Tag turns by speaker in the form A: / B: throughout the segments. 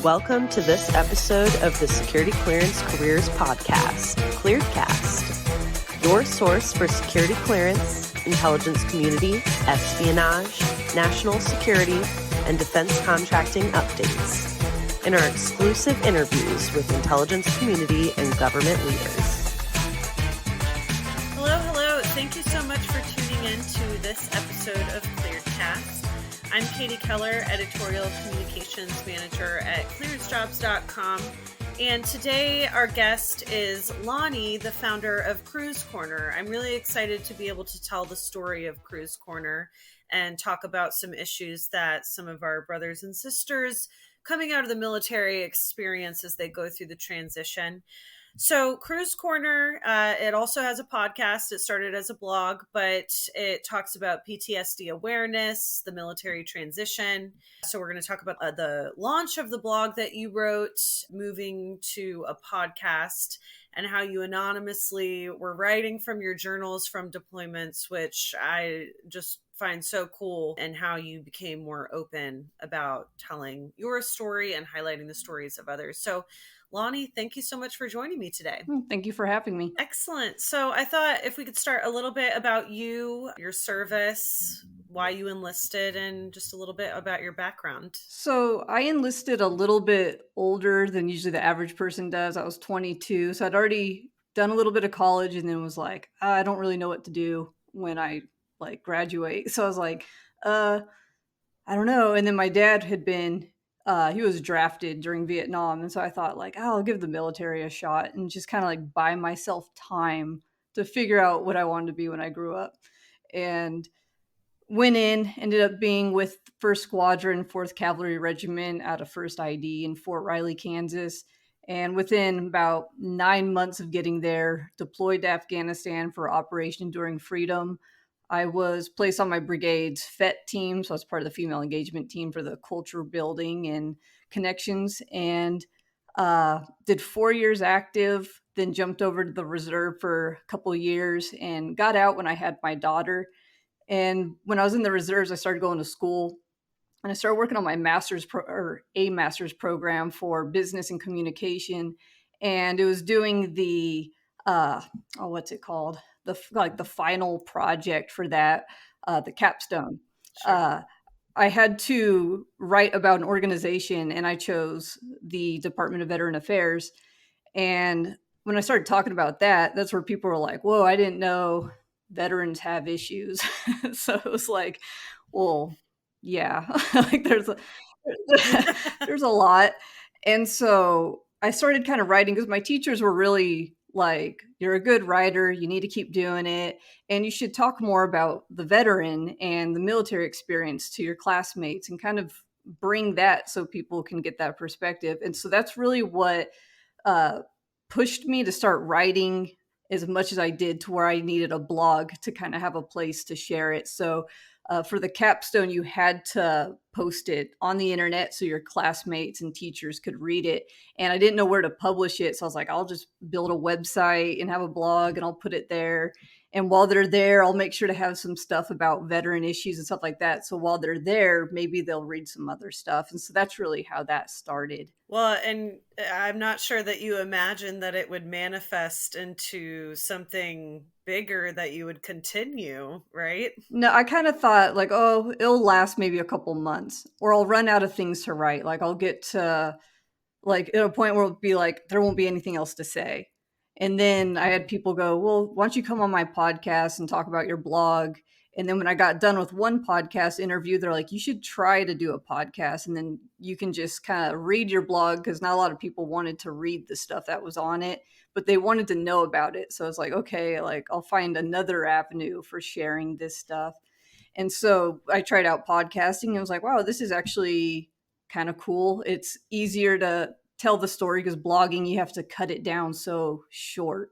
A: Welcome to this episode of the Security Clearance Careers Podcast, ClearedCast, your source for security clearance, intelligence community, espionage, national security, and defense contracting updates, and our exclusive interviews with intelligence community and government leaders. Hello. Thank you so much for tuning in to this episode of ClearedCast. I'm Katie Keller, Editorial Communications Manager at clearancejobs.com. And today our guest is Lonnie, the founder of Cruise Corner. I'm really excited to be able to tell the story of Cruise Corner and talk about some issues that some of our brothers and sisters coming out of the military experience as they go through the transition. So Cruise Corner, it also has a podcast. It started as a blog, but it talks about PTSD awareness, the military transition. So we're going to talk about the launch of the blog that you wrote, moving to a podcast, and how you anonymously were writing from your journals from deployments, which I just find so cool, and how you became more open about telling your story and highlighting the stories of others. So Lonnie, thank you so much for joining me today.
B: Thank you for having me.
A: Excellent. So I thought if we could start a little bit about you, your service, why you enlisted, and just a little bit about your background.
B: So I enlisted a little bit older than usually the average person does. I was 22. So I'd already done a little bit of college and then was like, I don't really know what to do when I graduate. So I was like, I don't know. And then my dad had been he was drafted during Vietnam. And so I thought I'll give the military a shot and just kind of buy myself time to figure out what I wanted to be when I grew up. And went in, ended up being with 1st Squadron, 4th Cavalry Regiment out of 1st ID in Fort Riley, Kansas. And within about 9 months of getting there, deployed to Afghanistan for Operation Enduring Freedom. I was placed on my brigade's FET team, so I was part of the female engagement team for the culture building and connections, and did 4 years active, then jumped over to the reserve for a couple of years and got out when I had my daughter. And when I was in the reserves, I started going to school and I started working on my master's program for business and communication. And it was doing the, what's it called? The final project for that, the capstone. Sure. I had to write about an organization, and I chose the Department of Veteran Affairs. And when I started talking about that, that's where people were like, whoa, I didn't know veterans have issues. So it was like, well, yeah, there's a lot. And so I started kind of writing because my teachers were really like, you're a good writer, you need to keep doing it, and you should talk more about the veteran and the military experience to your classmates and kind of bring that so people can get that perspective. And so that's really what pushed me to start writing as much as I did, to where I needed a blog to kind of have a place to share it. So for the capstone, you had to post it on the internet so your classmates and teachers could read it. And I didn't know where to publish it. So I was like, I'll just build a website and have a blog and I'll put it there. And while they're there, I'll make sure to have some stuff about veteran issues and stuff like that. So while they're there, maybe they'll read some other stuff. And so that's really how that started.
A: Well, and I'm not sure that you imagined that it would manifest into something bigger that you would continue, right?
B: No, I kind of thought it'll last maybe a couple months, or I'll run out of things to write. I'll get to at a point where it'll be there won't be anything else to say. And then I had people go, well, why don't you come on my podcast and talk about your blog? And then when I got done with one podcast interview, they're like, you should try to do a podcast. And then you can just kind of read your blog, because not a lot of people wanted to read the stuff that was on it, but they wanted to know about it. So it's like, okay, I'll find another avenue for sharing this stuff. And so I tried out podcasting and was like, wow, this is actually kind of cool. It's easier to tell the story, because blogging, you have to cut it down so short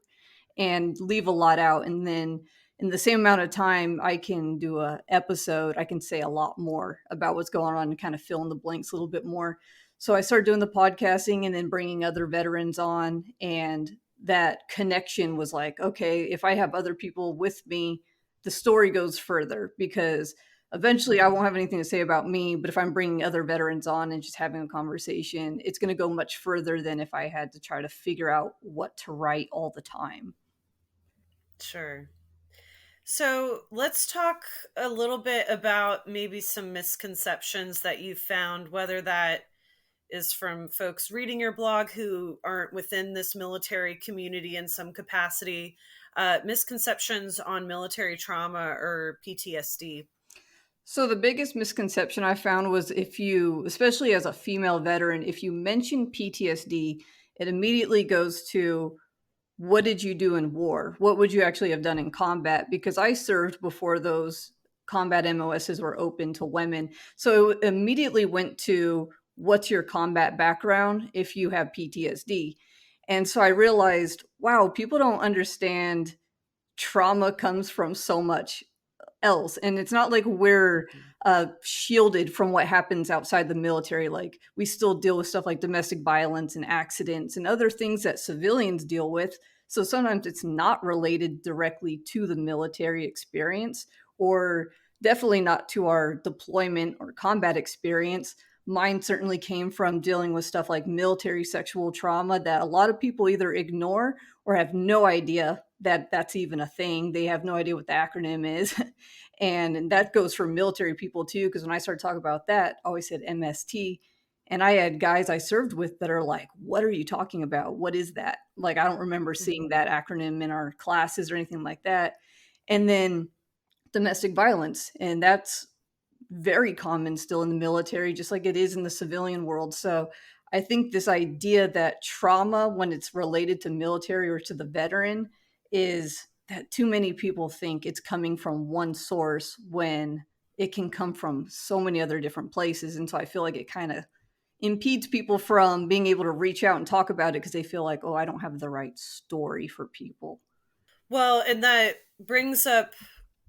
B: and leave a lot out. And then in the same amount of time I can do a episode, I can say a lot more about what's going on and kind of fill in the blanks a little bit more. So I started doing the podcasting and then bringing other veterans on. And that connection was like, okay, if I have other people with me, the story goes further, because eventually I won't have anything to say about me, but if I'm bringing other veterans on and just having a conversation, it's going to go much further than if I had to try to figure out what to write all the time.
A: Sure. So let's talk a little bit about maybe some misconceptions that you found, whether that is from folks reading your blog who aren't within this military community in some capacity, misconceptions on military trauma or PTSD.
B: So the biggest misconception I found was, if you, especially as a female veteran, if you mention PTSD, it immediately goes to, what did you do in war? What would you actually have done in combat? Because I served before those combat MOSs were open to women. So it immediately went to, what's your combat background if you have PTSD? And so I realized, wow, people don't understand trauma comes from so much else. And it's not like we're shielded from what happens outside the military. Like, we still deal with stuff like domestic violence and accidents and other things that civilians deal with. So sometimes it's not related directly to the military experience, or definitely not to our deployment or combat experience. Mine certainly came from dealing with stuff like military sexual trauma that a lot of people either ignore or have no idea that that's even a thing. They have no idea what the acronym is. And that goes for military people too, because when I started talking about that, I always said MST. And I had guys I served with that are like, what are you talking about? What is that? Like, I don't remember seeing that acronym in our classes or anything like that. And then domestic violence. And that's very common still in the military, just like it is in the civilian world. So I think this idea that trauma, when it's related to military or to the veteran, is that too many people think it's coming from one source when it can come from so many other different places. And so I feel like it kind of impedes people from being able to reach out and talk about it, because they feel like, oh, I don't have the right story for people.
A: Well, and that brings up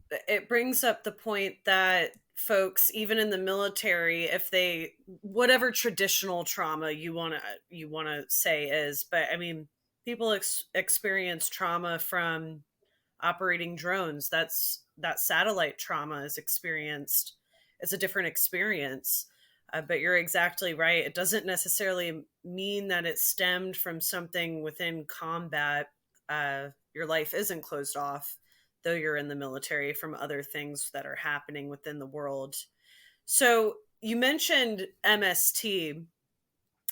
A: the point that folks, even in the military, if they, whatever traditional trauma you want to say is, but I mean, people experience trauma from operating drones. That satellite trauma is experienced. It's a different experience. But you're exactly right. It doesn't necessarily mean that it stemmed from something within combat. Your life isn't closed off, though you're in the military, from other things that are happening within the world. So you mentioned MST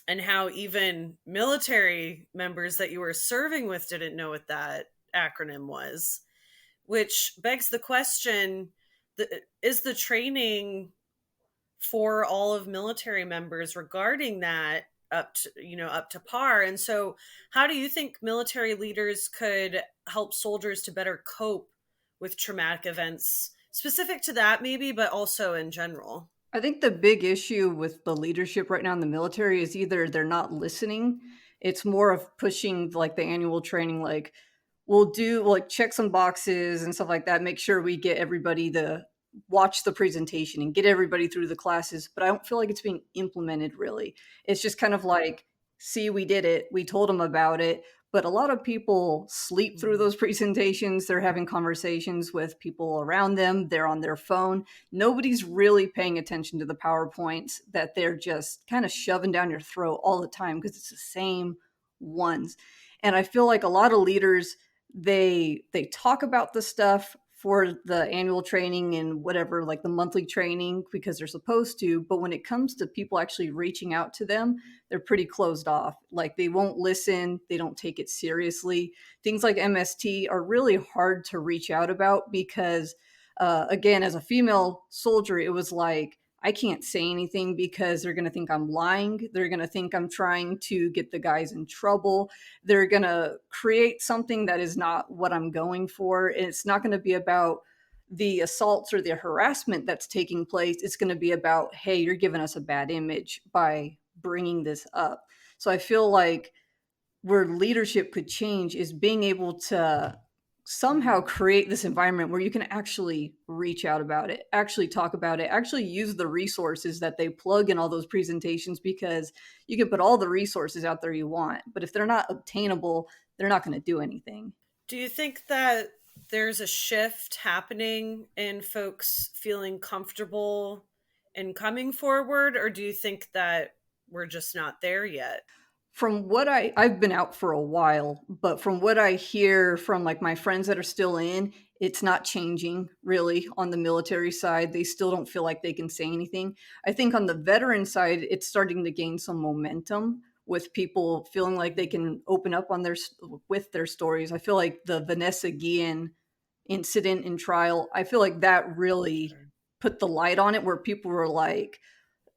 A: and how even military members that you were serving with didn't know what that acronym was, which begs the question, is the training for all of military members regarding that up to par? And so how do you think military leaders could help soldiers to better cope with traumatic events, specific to that maybe, but also in general?
B: I think the big issue with the leadership right now in the military is either they're not listening. It's more of pushing like the annual training, like, we'll do like check some boxes and stuff like that, make sure we get everybody to watch the presentation and get everybody through the classes. But I don't feel like it's being implemented really. It's just kind of like, see, we did it. We told them about it. But a lot of people sleep through those presentations. They're having conversations with people around them. They're on their phone. Nobody's really paying attention to the PowerPoints that they're just kind of shoving down your throat all the time, because it's the same ones. And I feel like a lot of leaders, they talk about the stuff for the annual training and whatever, like the monthly training, because they're supposed to. But when it comes to people actually reaching out to them, they're pretty closed off. Like, they won't listen. They don't take it seriously. Things like MST are really hard to reach out about because, again, as a female soldier, it was like, I can't say anything because they're going to think I'm lying. They're going to think I'm trying to get the guys in trouble. They're going to create something that is not what I'm going for. And it's not going to be about the assaults or the harassment that's taking place. It's going to be about, hey, you're giving us a bad image by bringing this up. So I feel like where leadership could change is being able to somehow create this environment where you can actually reach out about it, actually talk about it, actually use the resources that they plug in all those presentations, because you can put all the resources out there you want, but if they're not obtainable, they're not going to do anything.
A: Do you think that there's a shift happening in folks feeling comfortable in coming forward, or do you think that we're just not there yet?
B: From what I've been out for a while, but from what I hear from like my friends that are still in, it's not changing really on the military side. They still don't feel like they can say anything. I think on the veteran side, it's starting to gain some momentum with people feeling like they can open up on with their stories. I feel like the Vanessa Guillen incident and trial, I feel like that really
A: Sure.
B: put the light on it where people were like,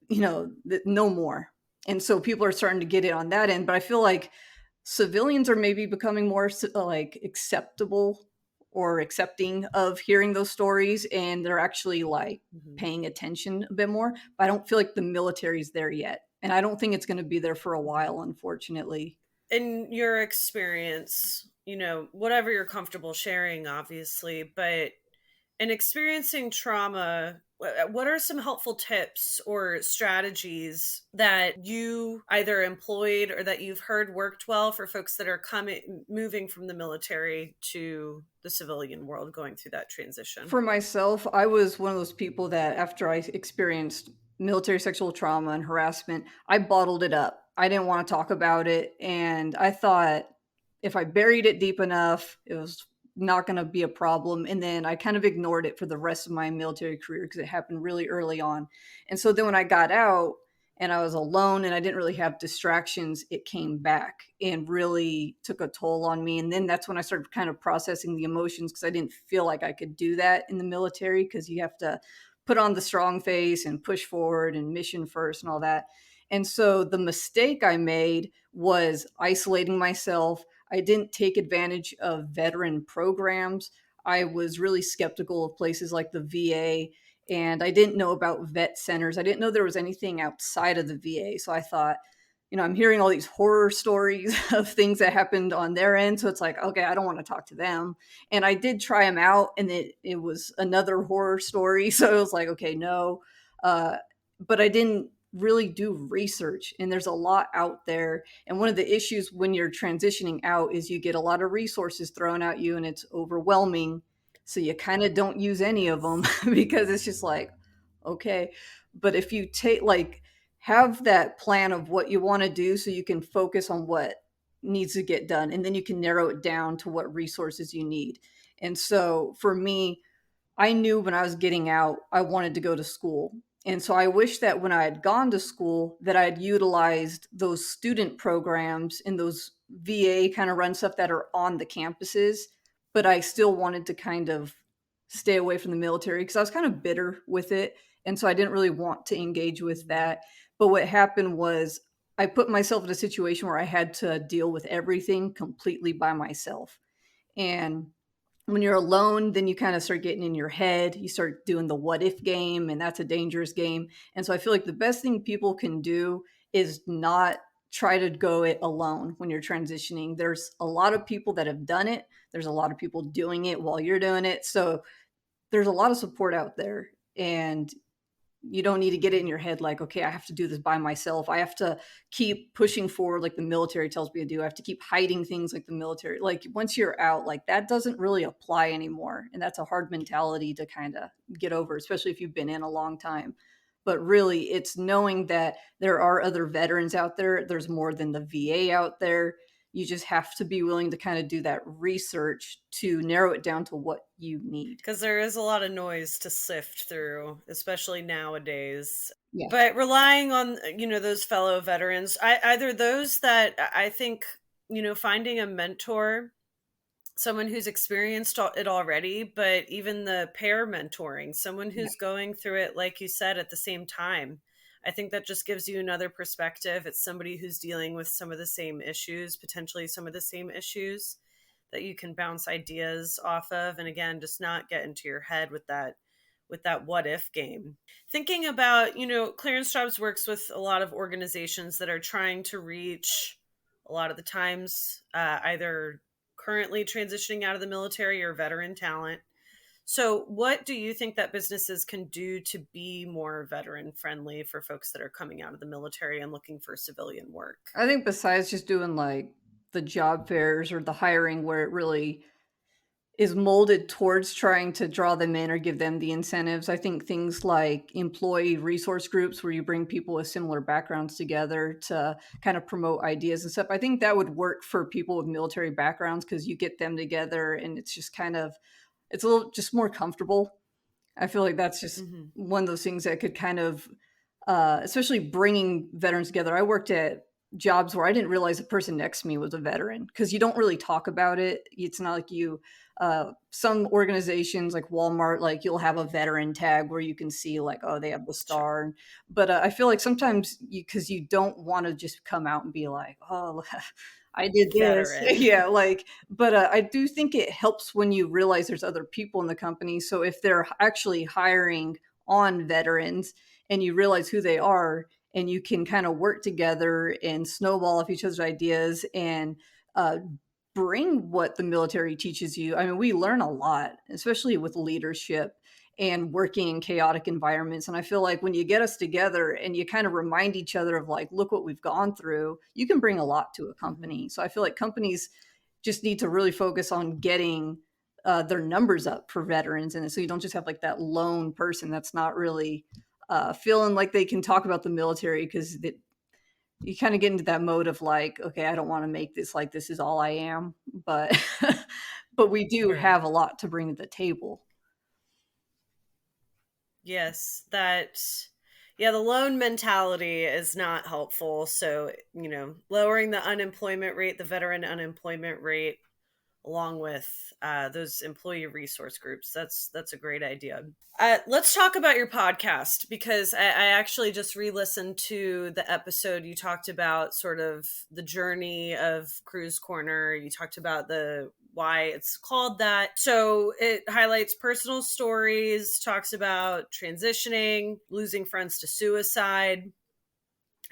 B: no more. And so people are starting to get it on that end. But I feel like civilians are maybe becoming more like acceptable or accepting of hearing those stories, and they're actually like
A: Mhm.
B: paying attention a bit more. But I don't feel like the military's there yet. And I don't think it's going to be there for a while, unfortunately.
A: In your experience, whatever you're comfortable sharing, obviously, but in experiencing trauma, what are some helpful tips or strategies that you either employed or that you've heard worked well for folks that are moving from the military to the civilian world, going through that transition?
B: For myself, I was one of those people that after I experienced military sexual trauma and harassment, I bottled it up. I didn't want to talk about it. And I thought if I buried it deep enough, it was not going to be a problem. And then I kind of ignored it for the rest of my military career because it happened really early on. And so then when I got out, and I was alone and I didn't really have distractions, it came back and really took a toll on me. And then that's when I started kind of processing the emotions because I didn't feel like I could do that in the military because you have to put on the strong face and push forward and mission first and all that. And so the mistake I made was isolating myself. I didn't take advantage of veteran programs. I was really skeptical of places like the VA, and I didn't know about vet centers. I didn't know there was anything outside of the VA. So I thought, I'm hearing all these horror stories of things that happened on their end. So it's like, okay, I don't want to talk to them. And I did try them out, and it was another horror story. So it was like, okay, no. But I didn't really do research, and there's a lot out there. And one of the issues when you're transitioning out is you get a lot of resources thrown at you, and it's overwhelming, so you kind of don't use any of them because it's just like, okay. But if you take like have that plan of what you want to do so you can focus on what needs to get done, and then you can narrow it down to what resources you need. And so for me, I knew when I was getting out, I wanted to go to school. And so I wish that when I had gone to school that I had utilized those student programs and those VA kind of run stuff that are on the campuses, but I still wanted to kind of stay away from the military because I was kind of bitter with it. And so I didn't really want to engage with that. But what happened was I put myself in a situation where I had to deal with everything completely by myself. And when you're alone, then you kind of start getting in your head. You start doing the what if game, and that's a dangerous game. And so I feel like the best thing people can do is not try to go it alone when you're transitioning. There's a lot of people that have done it, there's a lot of people doing it while you're doing it. So there's a lot of support out there. And you don't need to get it in your head like, okay, I have to do this by myself. I have to keep pushing forward like the military tells me to do. I have to keep hiding things like the military. Like once you're out, like that doesn't really apply anymore. And that's a hard mentality to kind of get over, especially if you've been in a long time. But really, it's knowing that there are other veterans out there. There's more than the VA out there. You just have to be willing to kind of do that research to narrow it down to what you need.
A: Because there is a lot of noise to sift through, especially nowadays.
B: Yeah.
A: But relying on, those fellow veterans, either those that I think, finding a mentor, someone who's experienced it already, but even the pair mentoring, someone
B: Yeah.
A: who's going through it, like you said, at the same time. I think that just gives you another perspective. It's somebody who's dealing with some of the same issues, potentially some of the same issues that you can bounce ideas off of. And again, just not get into your head with that what if game. Thinking about, Clearance Jobs works with a lot of organizations that are trying to reach a lot of the times either currently transitioning out of the military or veteran talent. So what do you think that businesses can do to be more veteran friendly for folks that are coming out of the military and looking for civilian work?
B: I think besides just doing like the job fairs or the hiring where it really is molded towards trying to draw them in or give them the incentives. I think things like employee resource groups where you bring people with similar backgrounds together to kind of promote ideas and stuff. I think that would work for people with military backgrounds because you get them together and it's just kind of, it's a little just more comfortable. I feel like that's just
A: Mm-hmm.
B: one of those things that could kind of, especially bringing veterans together. I worked at jobs where I didn't realize the person next to me was a veteran because you don't really talk about it. It's not like you, some organizations like Walmart, like you'll have a veteran tag where you can see like, oh, they have the
A: Sure.
B: star. But I feel like sometimes because you don't want to just come out and be like, oh, I did this.
A: Veteran.
B: Yeah. Like, but I do think it helps when you realize there's other people in the company. So if they're actually hiring on veterans and you realize who they are, and you can kind of work together and snowball off each other's ideas and uh, bring what the military teaches you. I mean, we learn a lot, especially with leadership and working in chaotic environments. And I feel like when you get us together and you kind of remind each other of like, look what we've gone through, you can bring a lot to a
A: Mm-hmm.
B: company. So I feel like companies just need to really focus on getting their numbers up for veterans. And so you don't just have like that lone person that's not really feeling like they can talk about the military because you kind of get into that mode of like, okay, I don't want to make this like this is all I am, but but we do
A: Sure.
B: have a lot to bring to the table.
A: Yes, that, yeah, the loan mentality is not helpful. So, lowering the unemployment rate, the veteran unemployment rate, along with those employee resource groups. That's a great idea. Let's talk about your podcast because I actually just re-listened to the episode. You talked about sort of the journey of Cruise Corner. You talked about the why it's called that. So it highlights personal stories, talks about transitioning, losing friends to suicide,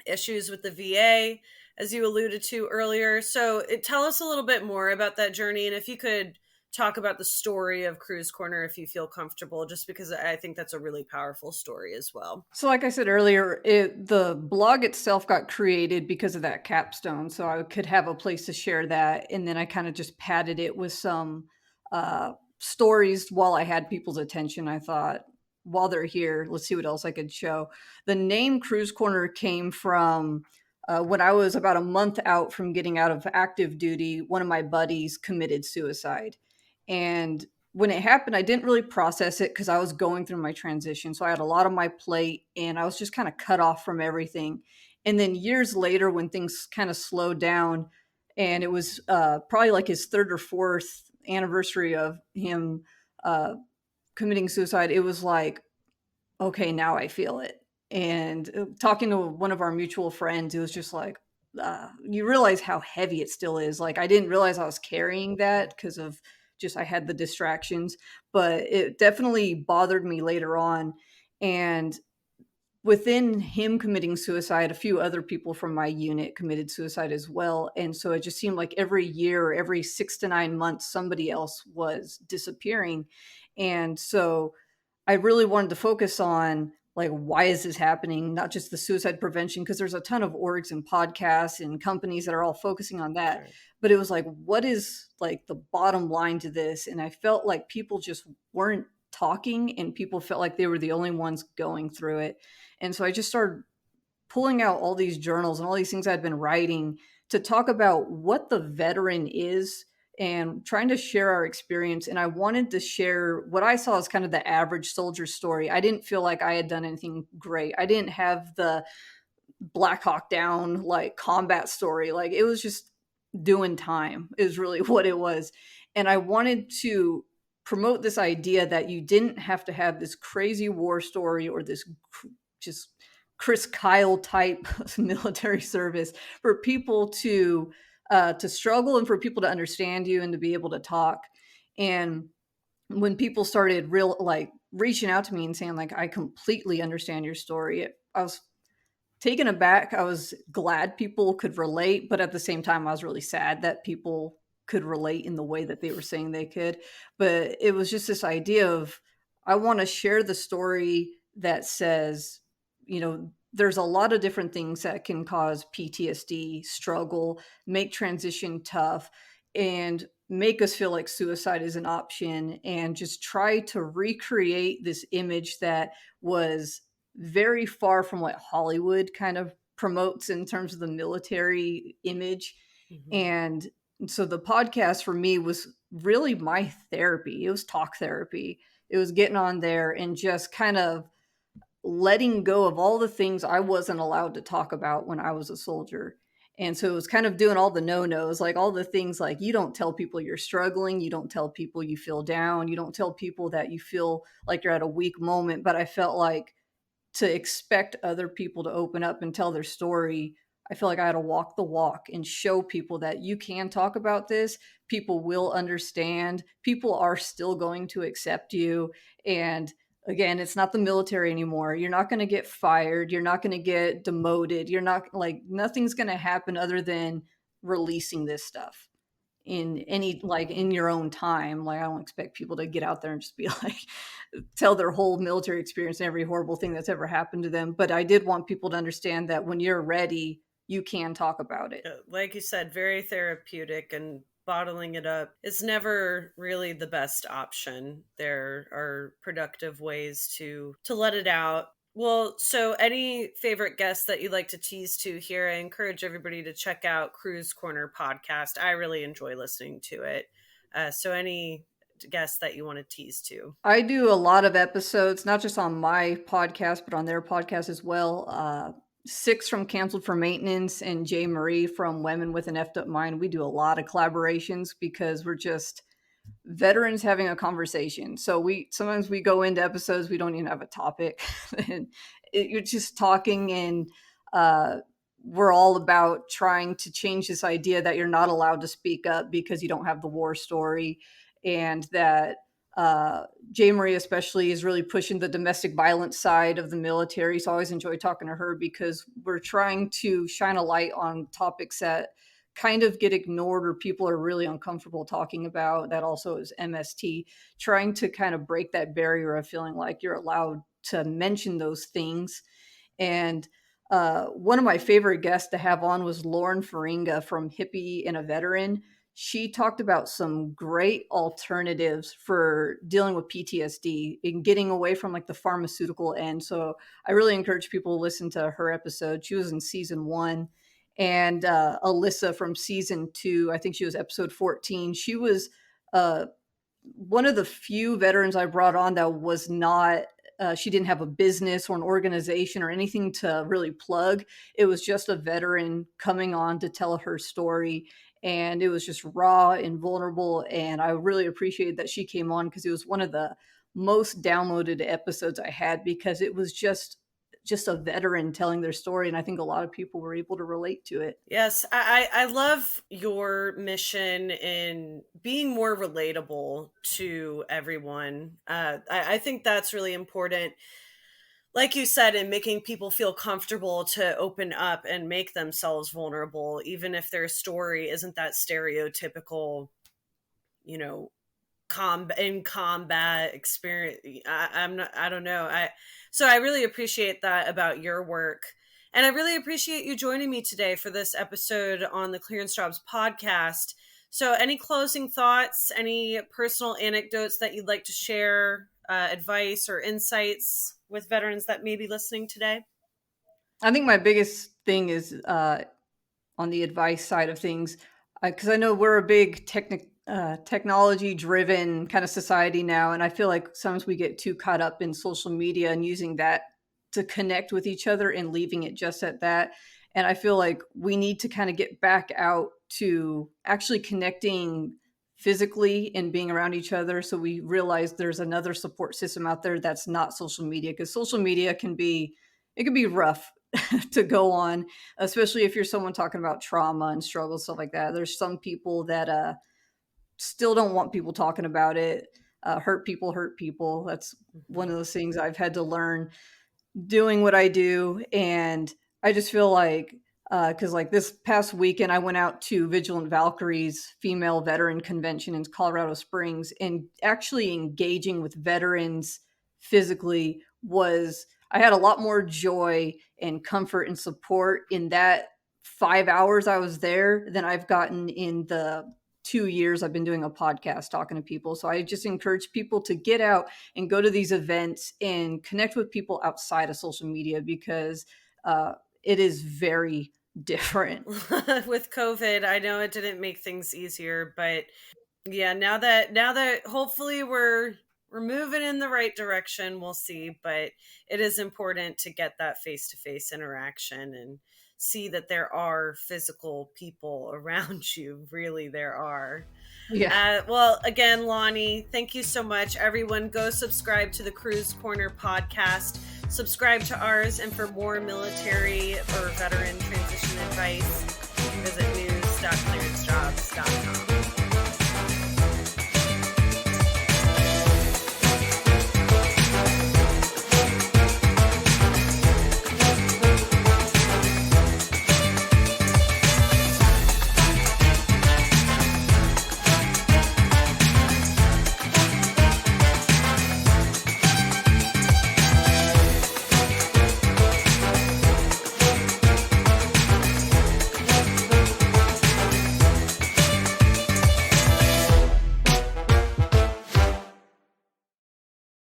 A: issues with the VA, as you alluded to earlier. So tell us a little bit more about that journey. And if you could talk about the story of Cruise Corner, if you feel comfortable, just because I think that's a really powerful story as well.
B: So, like I said earlier, the blog itself got created because of that capstone. So I could have a place to share that. And then I kind of just padded it with some stories while I had people's attention. I thought, while they're here, let's see what else I could show. The name Cruise Corner came from when I was about a month out from getting out of active duty. One of my buddies committed suicide. And when it happened, I didn't really process it because I was going through my transition. So I had a lot on my plate and I was just kind of cut off from everything. And then years later, when things kind of slowed down, and it was probably like his third or fourth anniversary of him uh, committing suicide, it was like, okay, now I feel it. And talking to one of our mutual friends, it was just like, you realize how heavy it still is. Like, I didn't realize I was carrying that because of just I had the distractions, but it definitely bothered me later on. And within him committing suicide, a few other people from my unit committed suicide as well. And so it just seemed like every year, every 6 to 9 months, somebody else was disappearing. And so I really wanted to focus on like why is this happening, not just the suicide prevention, because there's a ton of orgs and podcasts and companies that are all focusing on that,
A: Sure.
B: but it was like what is like the bottom line to this. And I felt like people just weren't talking and people felt like they were the only ones going through it. And so I just started pulling out all these journals and all these things I'd been writing to talk about what the veteran is and trying to share our experience. And I wanted to share what I saw as kind of the average soldier story. I didn't feel like I had done anything great. I didn't have the Black Hawk Down like combat story. Like it was just doing time is really what it was. And I wanted to promote this idea that you didn't have to have this crazy war story or this just Chris Kyle type military service for people to struggle and for people to understand you and to be able to talk. And when people started real like reaching out to me and saying like I completely understand your story, I was taken aback. I was glad people could relate, but at the same time, I was really sad that people could relate in the way that they were saying they could. But it was just this idea of I want to share the story that says, there's a lot of different things that can cause PTSD, struggle, make transition tough. And make us feel like suicide is an option and just try to recreate this image that was very far from what Hollywood kind of promotes in terms of the military image.
A: Mhm.
B: And so the podcast for me was really my therapy. It was talk therapy. It was getting on there and just kind of letting go of all the things I wasn't allowed to talk about when I was a soldier. And so it was kind of doing all the no-nos, like all the things like you don't tell people you're struggling, you don't tell people you feel down, you don't tell people that you feel like you're at a weak moment. But I felt like to expect other people to open up and tell their story, I feel like I had to walk the walk and show people that you can talk about this. People will understand. People are still going to accept you. And again, it's not the military anymore. You're not going to get fired. You're not going to get demoted. You're not like nothing's going to happen other than releasing this stuff in any like in your own time. Like I don't expect people to get out there and just be like tell their whole military experience and every horrible thing that's ever happened to them. But I did want people to understand that when you're ready, you can talk about it.
A: Like you said, very therapeutic, and bottling it up is never really the best option. There are productive ways to let it out. Well, so any favorite guests that you'd like to tease to here? I encourage everybody to check out Crew's Corner podcast. I really enjoy listening to it. So any guests that you want to tease to?
B: I do a lot of episodes, not just on my podcast, but on their podcast as well. Six from Canceled for Maintenance and Jay Marie from Women with an Effed Up Mind. We do a lot of collaborations because we're just veterans having a conversation. So we sometimes we go into episodes we don't even have a topic, and you're just talking, and we're all about trying to change this idea that you're not allowed to speak up because you don't have the war story, and that Jay Marie especially is really pushing the domestic violence side of the military. So I always enjoy talking to her because we're trying to shine a light on topics that kind of get ignored or people are really uncomfortable talking about. That also is MST, trying to kind of break that barrier of feeling like you're allowed to mention those things. And one of my favorite guests to have on was Lauren Faringa from Hippie and a Veteran. She talked about some great alternatives for dealing with PTSD and getting away from like the pharmaceutical end. So I really encourage people to listen to her episode. She was in season 1. And Alyssa from season 2, I think she was episode 14. She was uh, one of the few veterans I brought on that was not, she didn't have a business or an organization or anything to really plug. It was just a veteran coming on to tell her story. And it was just raw and vulnerable. And I really appreciated that she came on because it was one of the most downloaded episodes I had because it was just a veteran telling their story. And I think a lot of people were able to relate to it.
A: Yes, I love your mission in being more relatable to everyone. I think that's really important. Like you said, in making people feel comfortable to open up and make themselves vulnerable, even if their story isn't that stereotypical, you know, in combat experience. I don't know. So I really appreciate that about your work. And I really appreciate you joining me today for this episode on the Clearance Jobs podcast. So any closing thoughts, any personal anecdotes that you'd like to share, advice or insights with veterans that may be listening today?
B: I think my biggest thing is on the advice side of things, because I know we're a big technology driven kind of society now. And I feel like sometimes we get too caught up in social media and using that to connect with each other and leaving it just at that. And I feel like we need to kind of get back out to actually connecting physically and being around each other. So we realize there's another support system out there that's not social media, because social media can be rough to go on, especially if you're someone talking about trauma and struggle, stuff like that. There's some people that still don't want people talking about it. Hurt people hurt people. That's one of those things I've had to learn doing what I do. And I just feel like, because like this past weekend, I went out to Vigilant Valkyrie's female veteran convention in Colorado Springs, and actually engaging with veterans physically was, I had a lot more joy and comfort and support in that 5 hours I was there than I've gotten in the 2 years I've been doing a podcast talking to people. So I just encourage people to get out and go to these events and connect with people outside of social media, because it is very different.
A: With COVID, I know it didn't make things easier, but yeah, now that hopefully we're moving in the right direction, we'll see. But it is important to get that face-to-face interaction and see that there are physical people around you. Really, there are.
B: Yeah.
A: Well, again, Lonnie, thank you so much. Everyone, go subscribe to the Crew's Corner podcast. Subscribe to ours, and for more military or veteran transition advice, visit news.clearancejobs.com.